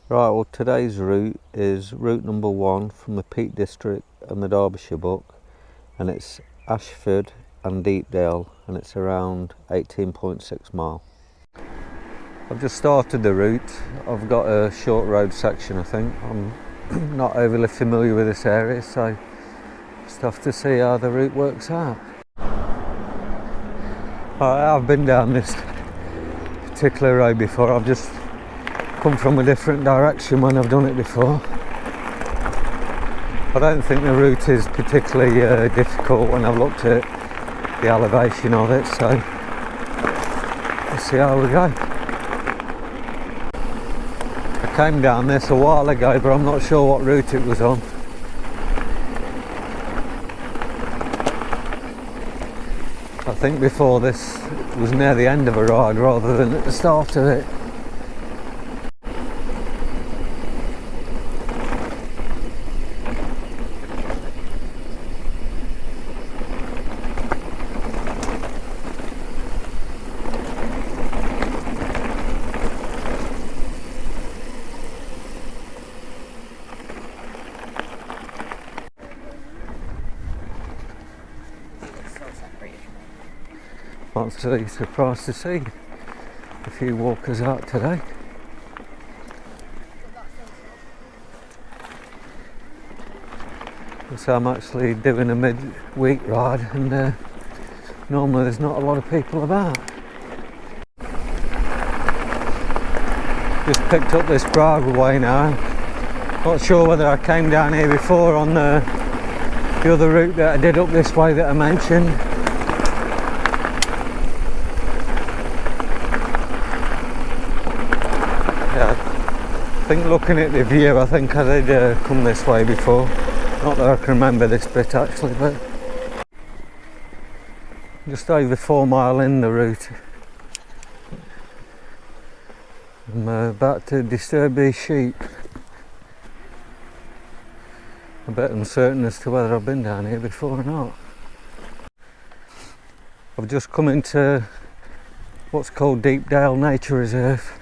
Right, well today's route is route number 1 from the Peak District and the Derbyshire Book, and it's Ashford and Deepdale, and it's around 18.6 mile. I've just started the route. I've got a short road section, I think. I'm not overly familiar with this area, so just have to see how the route works out. I've been down this particular road before. I've just come from a different direction when I've done it before. I don't think the route is particularly difficult when I've looked at the elevation of it, so let's see how we go. I came down this a while ago, but I'm not sure what route it was on. I think before this was near the end of a ride rather than at the start of it. Absolutely surprised to see a few walkers out today. So I'm actually doing a mid-week ride, and normally there's not a lot of people about. Just picked up this bridle way now. Not sure whether I came down here before on the other route that I did up this way that I mentioned. I think looking at the view, I think I did come this way before. Not that I can remember this bit actually, but just over 4 mile in the route. I'm about to disturb these sheep. I'm a bit uncertain as to whether I've been down here before or not. I've just come into what's called Deepdale Nature Reserve.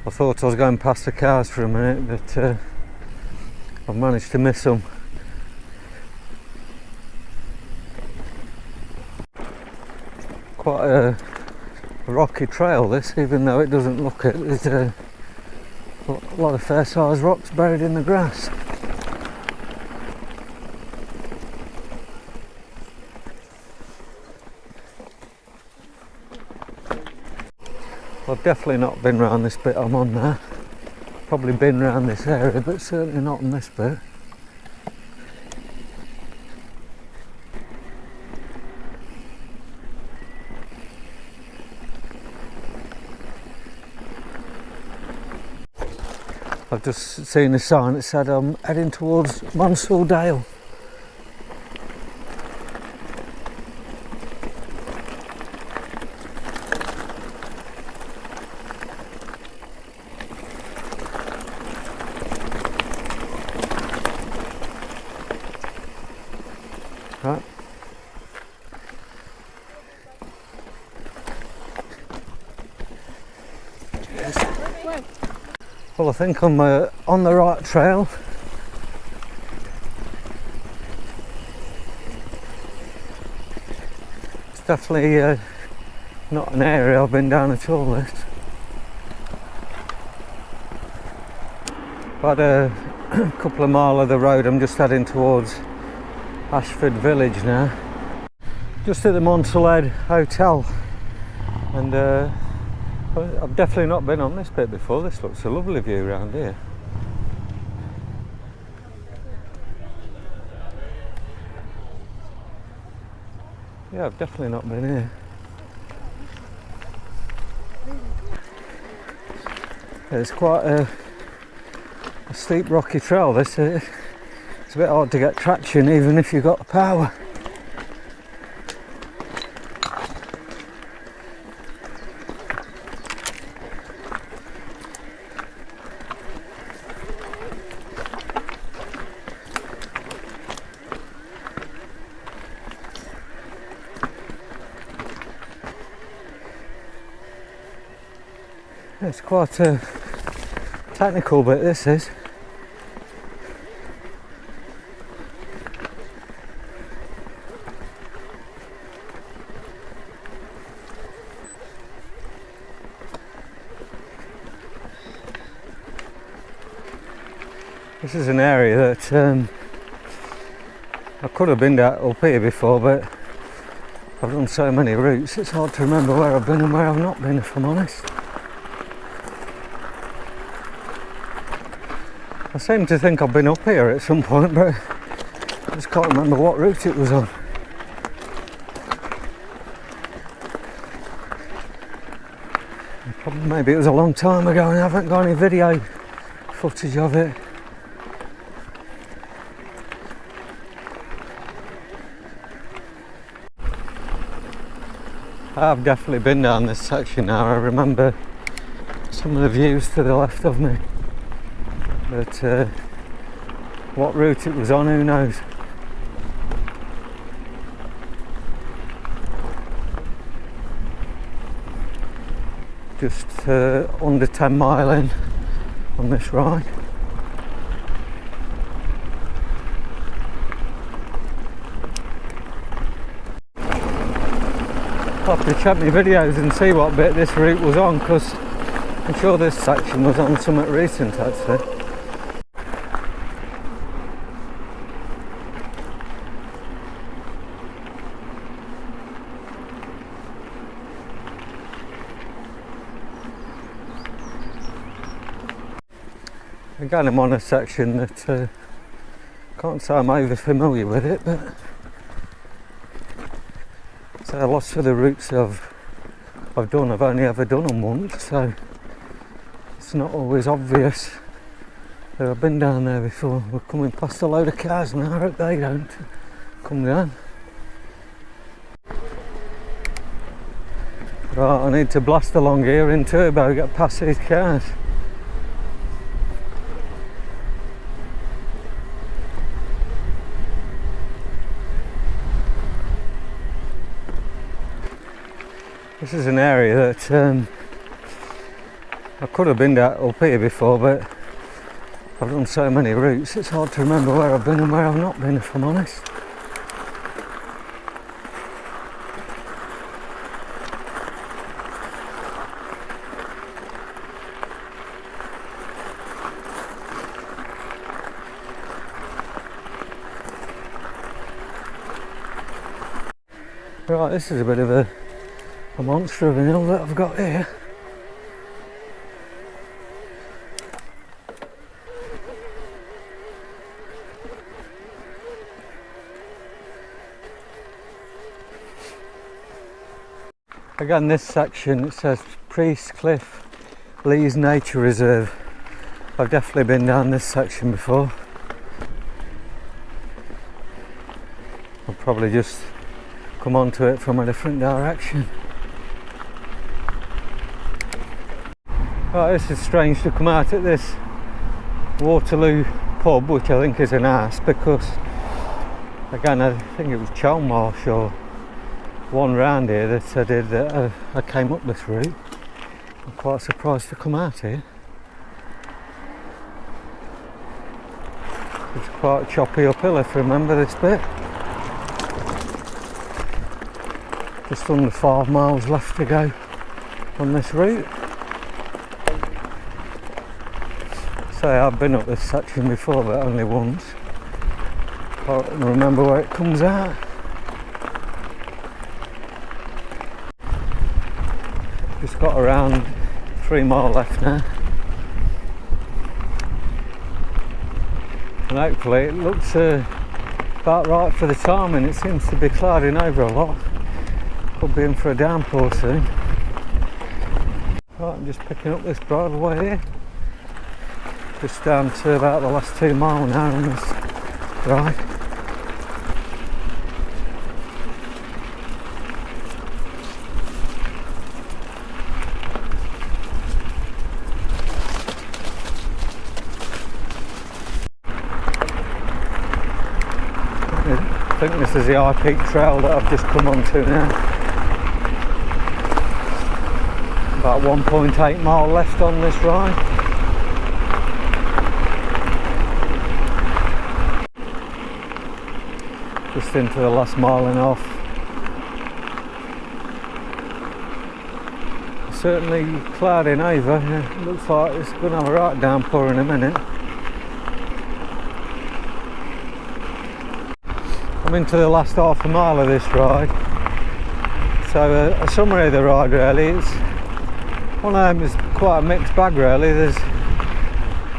I thought I was going past the cars for a minute, but I've managed to miss them. Quite a rocky trail this, even though it doesn't look it. There's a lot of fair sized rocks buried in the grass. I've definitely not been round this bit I'm on now. Probably been round this area, but certainly not on this bit. I've just seen a sign that said I'm heading towards Monsell Dale. Right. Well, I think I'm on the right trail. It's definitely not an area I've been down at all. This. About a couple of miles of the road, I'm just heading towards Ashford village now. Just at the Monsell Hotel, and I've definitely not been on this bit before. This looks a lovely view around here. Yeah, I've definitely not been here. It's quite a steep rocky trail this. It's a bit hard to get traction even if you've got the power. It's quite a technical bit, this is. This is an area that I could have been down up here before, but I've done so many routes, it's hard to remember where I've been and where I've not been, if I'm honest. I seem to think I've been up here at some point, but I just can't remember what route it was on. Maybe it was a long time ago and I haven't got any video footage of it. I've definitely been down this section now. I remember some of the views to the left of me, but what route it was on, who knows. Just under 10 mile in on this ride. I'll have to check my videos and see what bit this route was on, because I'm sure this section was on something recent actually. Again, I'm on a section that can't say I'm over familiar with it, but so lots of the routes I've done, I've only ever done them once, so it's not always obvious that I've been down there before. We're coming past a load of cars now, I hope they don't come down. Right, I need to blast along here in turbo, get past these cars. This is an area that I could have been up here before, but I've done so many routes, it's hard to remember where I've been and where I've not been, if I'm honest. Right, this is a bit of a monster of a hill that I've got here. Again, this section, it says Priest Cliff Lees Nature Reserve. I've definitely been down this section before. I'll probably just come onto it from a different direction. Right, this is strange to come out at this Waterloo pub, which I think is an arse, because again I think it was Chalmarsh or one round here that I did that I came up this route. I'm quite surprised to come out here. It's quite choppy uphill, if you remember this bit. Just under 5 miles left to go on this route. So I've been up this section before, but only once. I don't remember where it comes out. Just got around 3 mile left now. And hopefully it looks about right for the timing. It seems to be clouding over a lot. Could be in for a downpour soon. Right, I'm just picking up this bridleway here. Just down to about the last 2 miles now on this ride. I think this is the High Peak Trail that I've just come onto now. About 1.8 mile left on this ride. Just into the last mile and a half. Certainly clouding over. Looks like it's going to have a right downpour in a minute. I'm into the last half a mile of this ride. So a summary of the ride really. It's one of them is quite a mixed bag really. There's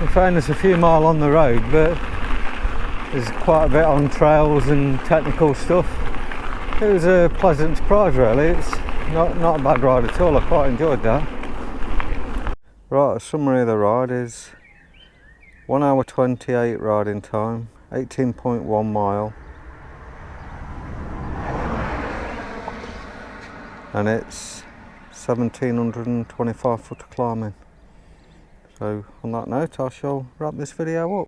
in fairness a few mile on the road, but there's quite a bit on trails and technical stuff. It was a pleasant surprise really. It's not a bad ride at all. I quite enjoyed that. Right, a summary of the ride is 1 hour 28 riding time, 18.1 mile, and it's 1725 foot of climbing. So on that note, I shall wrap this video up.